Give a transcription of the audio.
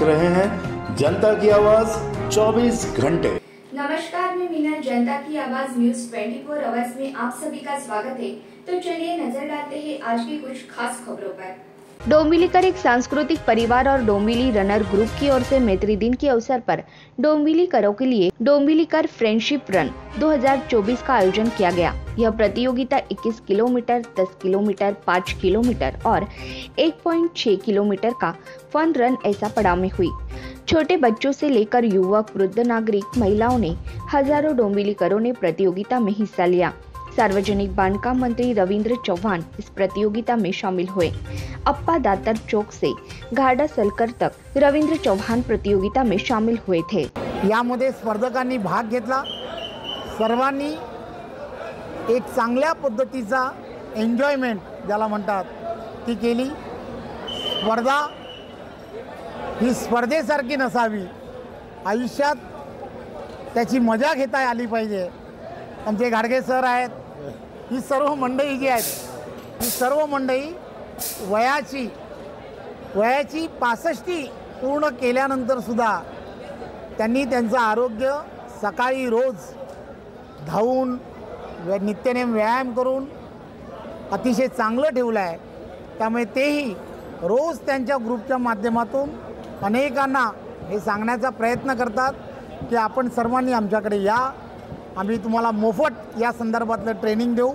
रहे हैं जनता की आवाज 24 घंटे। नमस्कार, मैं मीना। जनता की आवाज न्यूज 24 आवर्स में आप सभी का स्वागत है। तो चलिए नजर डालते हैं आज की कुछ खास खबरों पर। डोंबिवलीकर एक सांस्कृतिक परिवार और डोंबिवली रनर ग्रुप की ओर से मैत्री दिन के अवसर पर डोंबिवलीकरों के लिए डोंबिवलीकर फ्रेंडशिप रन 2024 का आयोजन किया गया। यह प्रतियोगिता 21 किलोमीटर, 10 किलोमीटर, 5 किलोमीटर और 1.6 किलोमीटर का फन रन ऐसा पड़ाव में हुई। छोटे बच्चों से लेकर युवक, वृद्ध नागरिक, महिलाओं ने हजारों डोंबिवलीकरों ने प्रतियोगिता में हिस्सा लिया। सार्वजनिक बांधकाम मंत्री रवींद्र चव्हाण इस प्रतियोगिता में शामिल हुए। अप्पा दातर चौक से घाडा सलकर तक रवींद्र चव्हाण प्रतियोगिता में शामिल हुए थे। यामध्ये स्पर्धकांनी भाग घेतला। सर्वांनी एक चांगल्या पद्धतीचा एन्जॉयमेंट ज्याला म्हणतात ती केली। स्पर्धा ही स्पर्धेसारखी नसावी, आयुष्यात त्याची मजा घेता आली पाहिजे। आमचे गाडगे सर आहेत, ही सर्व मंडळी जी आहेत, ही सर्व मंडळी वयाची 65 पूर्ण केल्यानंतर सुद्धा त्यांनी त्यांचं आरोग्य सकाळी रोज धावून नित्यनेम व्यायाम करून अतिशय चांगलं ठेवलं आहे। त्यामुळे तेही रोज त्यांच्या ग्रुपच्या माध्यमातून अनेकांना हे सांगण्याचा प्रयत्न करतात की आपण सर्वांनी आमच्याकडे या, आम्ही तुम्हाला मोफत या संदर्भातलं ट्रेनिंग देऊ।